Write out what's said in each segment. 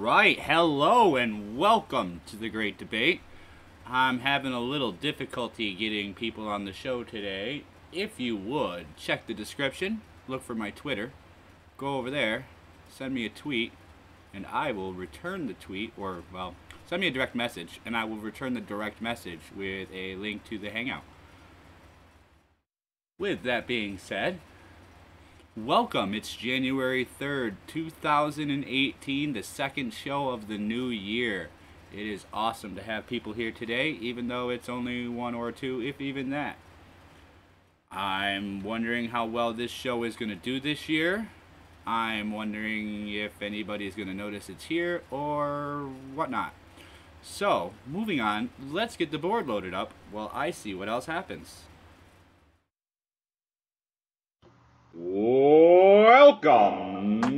right, hello and welcome to the Great Debate. I'm having a little difficulty getting people on the show today. If you would, check the description, look for my Twitter, go over there, send me a tweet, and I will return the tweet, or, well, send me a direct message, and I will return the direct message with a link to the Hangout. With that being said, welcome. It's January 3rd, 2018, the second show of the new year. It is awesome to have people here today, even though it's only one or two, if even that. I'm wondering how well this show is going to do this year. I'm wondering if anybody is going to notice it's here or whatnot. So, moving on, let's get the board loaded up while I see what else happens. Welcome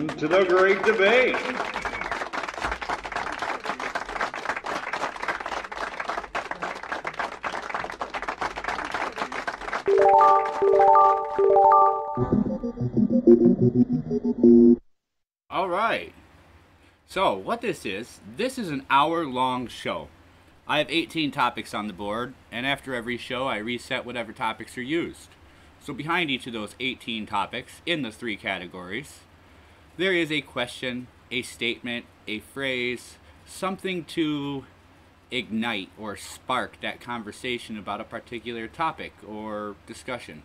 to the Great Debate. All right. So, what this is an hour-long show. I have 18 topics on the board, and after every show, I reset whatever topics are used. So behind each of those 18 topics, in the three categories, there is a question, a statement, a phrase, something to ignite or spark that conversation about a particular topic or discussion.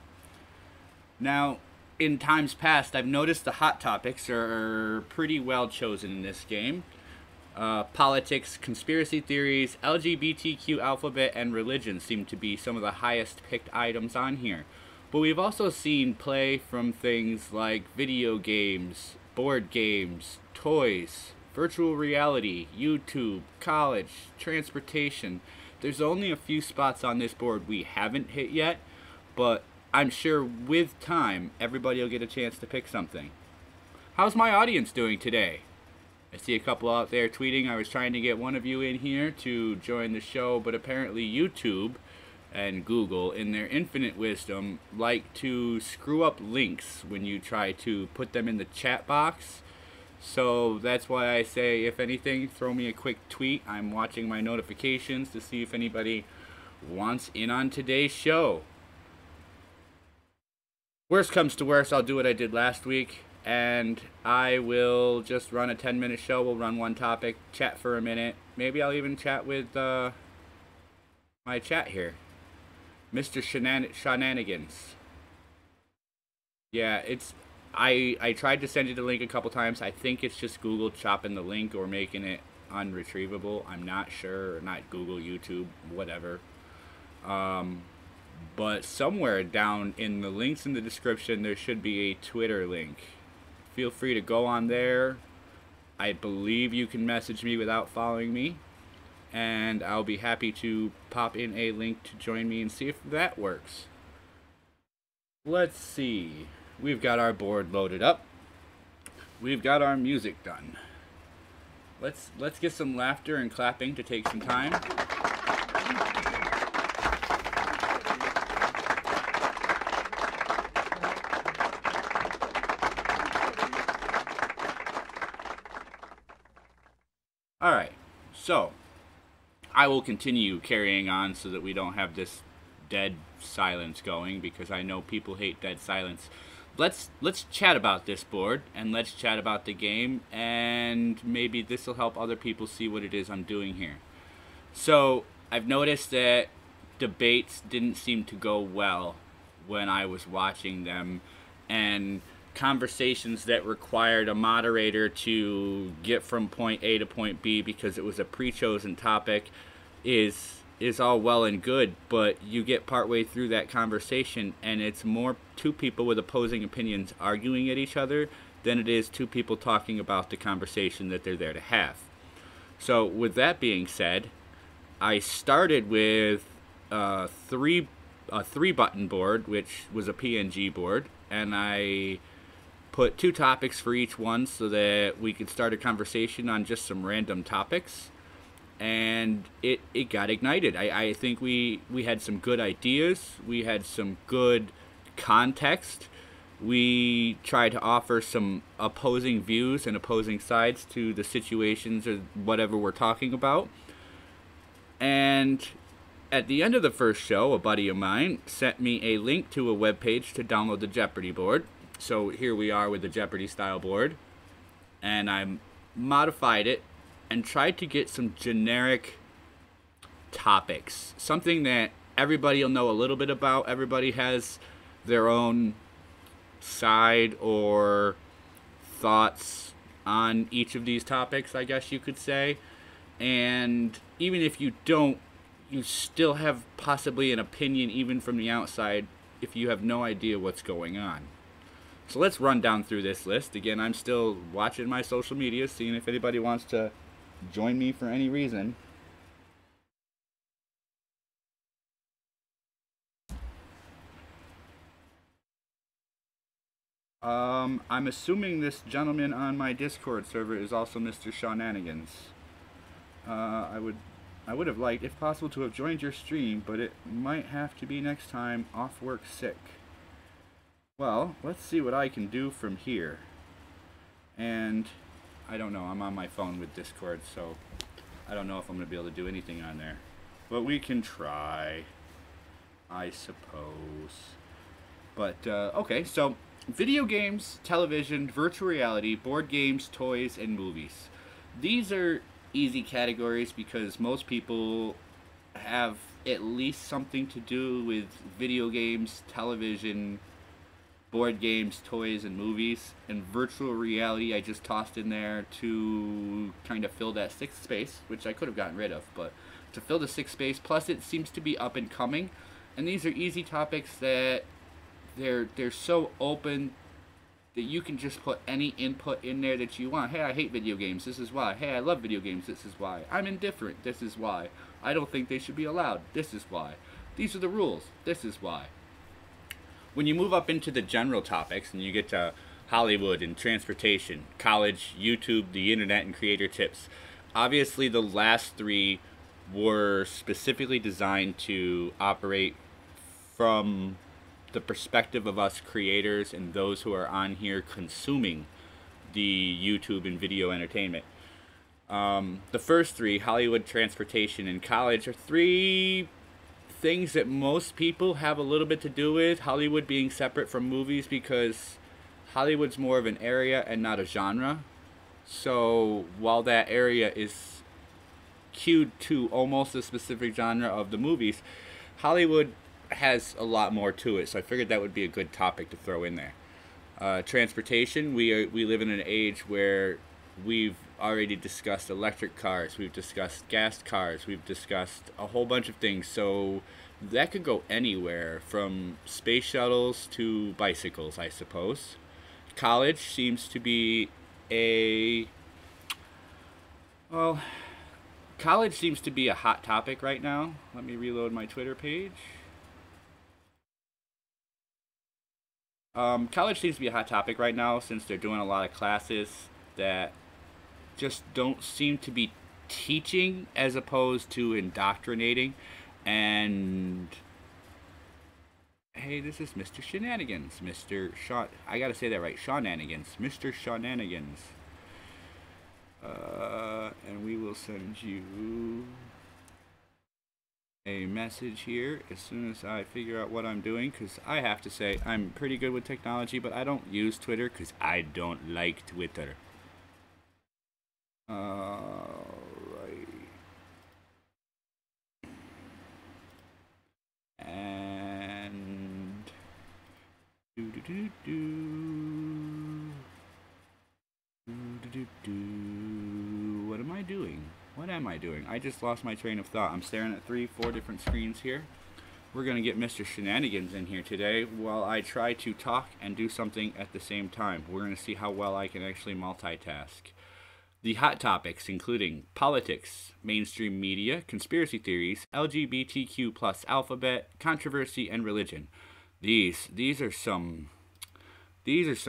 Now, in times past, I've noticed the hot topics are pretty well chosen in this game. Politics, conspiracy theories, LGBTQ alphabet, and religion seem to be some of the highest picked items on here. But we've also seen play from things like video games, board games, toys, virtual reality, YouTube, college, transportation. There's only a few spots on this board we haven't hit yet, but I'm sure with time, everybody will get a chance to pick something. How's my audience doing today? I see a couple out there tweeting. I was trying to get one of you in here to join the show, but apparently YouTube and Google, in their infinite wisdom, like to screw up links when you try to put them in the chat box. So that's why I say, if anything, throw me a quick tweet. I'm watching my notifications to see if anybody wants in on today's show. Worst comes to worst, I'll do what I did last week, and I will just run a 10-minute show. We'll run one topic, chat for a minute. Maybe I'll even chat with my chat here. Mr. Shenanigans. Yeah, I tried to send you the link a couple times. I think it's just Google chopping the link or making it unretrievable. I'm not sure. Not Google, YouTube, whatever. But somewhere down in the links in the description, there should be a Twitter link. Feel free to go on there. I believe you can message me without following me, and I'll be happy to pop in a link to join me and see if that works. Let's see. We've got our board loaded up. We've got our music done. Let's get some laughter and clapping to take some time. All right. So, I will continue carrying on so that we don't have this dead silence going, because I know people hate dead silence. Let's chat about this board, and let's chat about the game, and maybe this will help other people see what it is I'm doing here. So, I've noticed that debates didn't seem to go well when I was watching them, and conversations that required a moderator to get from point A to point B because it was a pre-chosen topic is all well and good, but you get partway through that conversation and it's more two people with opposing opinions arguing at each other than it is two people talking about the conversation that they're there to have. So with that being said, I started with a three button board, which was a PNG board, and I put two topics for each one so that we could start a conversation on just some random topics, and it got ignited. I think we had some good ideas, we had some good context, We try to offer some opposing views and opposing sides to the situations or whatever we're talking about. And at the end of the first show, a buddy of mine sent me a link to a webpage to download the Jeopardy board. So here we are with the Jeopardy style board. And I modified it and tried to get some generic topics. Something that everybody will know a little bit about. Everybody has their own side or thoughts on each of these topics, I guess you could say. And even if you don't, you still have possibly an opinion even from the outside if you have no idea what's going on. So let's run down through this list. Again, I'm still watching my social media, seeing if anybody wants to join me for any reason. I'm assuming this gentleman on my Discord server is also Mr. Shenanigans. I would have liked, if possible, to have joined your stream, but it might have to be next time, off work sick. Well, let's see what I can do from here. And I don't know, I'm on my phone with Discord, so I don't know if I'm going to be able to do anything on there. But we can try, I suppose. But, okay, so video games, television, virtual reality, board games, toys, and movies. These are easy categories because most people have at least something to do with video games, television, board games, toys, and movies. And virtual reality I just tossed in there to kind of fill that sixth space, which I could have gotten rid of, but to fill the sixth space. Plus it seems to be up and coming, and these are easy topics that they're so open that you can just put any input in there that you want. Hey, I hate video games, this is why. Hey, I love video games, this is why. I'm indifferent, this is why. I don't think they should be allowed, this is why. These are the rules, this is why. When you move up into the general topics and you get to Hollywood and transportation, college, YouTube, the internet, and creator tips, obviously the last three were specifically designed to operate from the perspective of us creators and those who are on here consuming the YouTube and video entertainment. The first three, Hollywood, transportation, and college, are three things that most people have a little bit to do with. Hollywood being separate from movies because Hollywood's more of an area and not a genre. So while that area is cued to almost a specific genre of the movies, Hollywood has a lot more to it, so I figured that would be a good topic to throw in there. Transportation, we live in an age where we've already discussed electric cars, we've discussed gas cars, we've discussed a whole bunch of things, so that could go anywhere from space shuttles to bicycles, I suppose. College seems to be college seems to be a hot topic right now. Let me reload my Twitter page. College seems to be a hot topic right now since they're doing a lot of classes that just don't seem to be teaching as opposed to indoctrinating. And hey, this is Mr. Shenanigans. I gotta say that right, Shenanigans. Mr. Shenanigans. And we will send you a message here as soon as I figure out what I'm doing, because I have to say I'm pretty good with technology, but I don't use Twitter because I don't like Twitter. Alright. And what am I doing? What am I doing? I just lost my train of thought. I'm staring at 3-4 different screens here. We're going to get Mr. Shenanigans in here today while I try to talk and do something at the same time. We're going to see how well I can actually multitask. The hot topics including politics, mainstream media, conspiracy theories, LGBTQ plus alphabet, controversy, and religion. These are some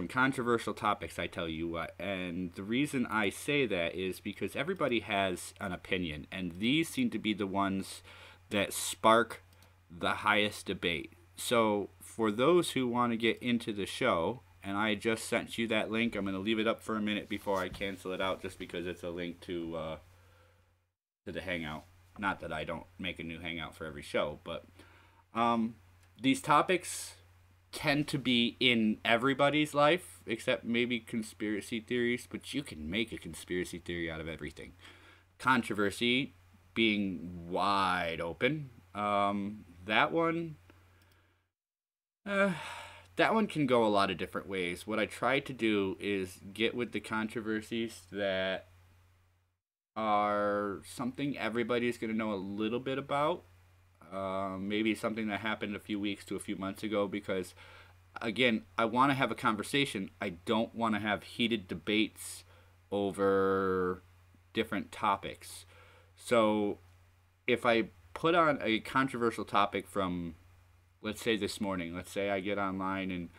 controversial topics, I tell you what, and the reason I say that is because everybody has an opinion, and these seem to be the ones that spark the highest debate. So, for those who want to get into the show, and I just sent you that link. I'm going to leave it up for a minute before I cancel it out, just because it's a link to the Hangout. Not that I don't make a new Hangout for every show, but these topics tend to be in everybody's life, except maybe conspiracy theories, but you can make a conspiracy theory out of everything. Controversy being wide open. That one can go a lot of different ways. What I try to do is get with the controversies that are something everybody's going to know a little bit about. Maybe something that happened a few weeks to a few months ago, because, again, I want to have a conversation. I don't want to have heated debates over different topics. So if I put on a controversial topic from, let's say, this morning, let's say I get online and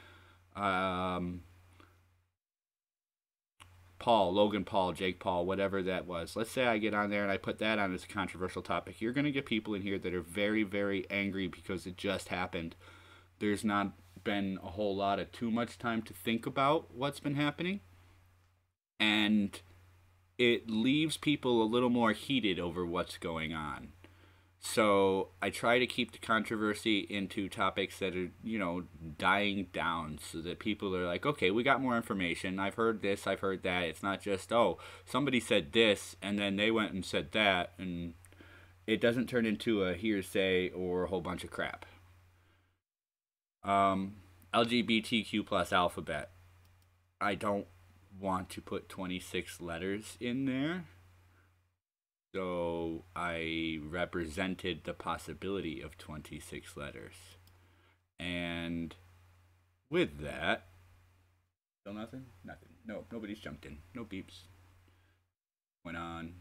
Logan Paul, Jake Paul, whatever that was. Let's say I get on there and I put that on as a controversial topic. You're going to get people in here that are very, very angry because it just happened. There's not been a whole lot of too much time to think about what's been happening. And it leaves people a little more heated over what's going on. So I try to keep the controversy into topics that are, dying down, so that people are like, okay, we got more information. I've heard this, I've heard that. It's not just, oh, somebody said this, and then they went and said that, and it doesn't turn into a hearsay or a whole bunch of crap. LGBTQ plus alphabet. I don't want to put 26 letters in there. So I represented the possibility of 26 letters. And with that, still nothing? Nothing. No, nobody's jumped in. No beeps. Went on.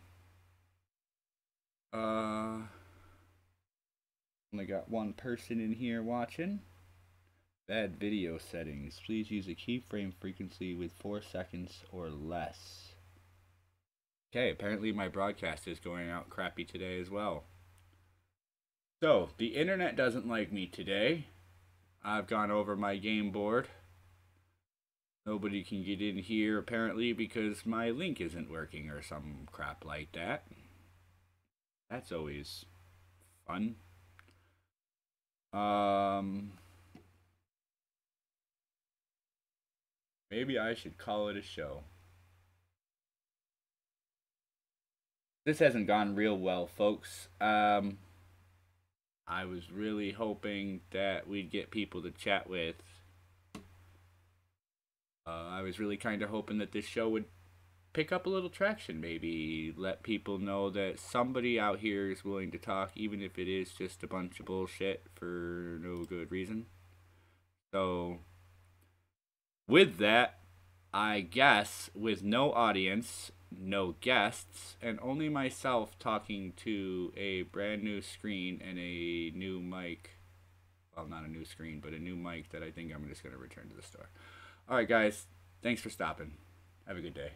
Only got one person in here watching. Bad video settings. Please use a keyframe frequency with 4 seconds or less. Okay, apparently my broadcast is going out crappy today as well. So, the internet doesn't like me today. I've gone over my game board. Nobody can get in here apparently because my link isn't working or some crap like that. That's always fun. Maybe I should call it a show. This hasn't gone real well, folks. I was really hoping that we'd get people to chat with. I was really kind of hoping that this show would pick up a little traction, maybe let people know that somebody out here is willing to talk, even if it is just a bunch of bullshit for no good reason. So, with that, I guess, with no audience, no guests, and only myself talking to a brand new screen and a new mic. Well, not a new screen, but a new mic that I think I'm just going to return to the store. Alright guys, thanks for stopping. Have a good day.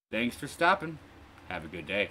Thanks for stopping. Have a good day.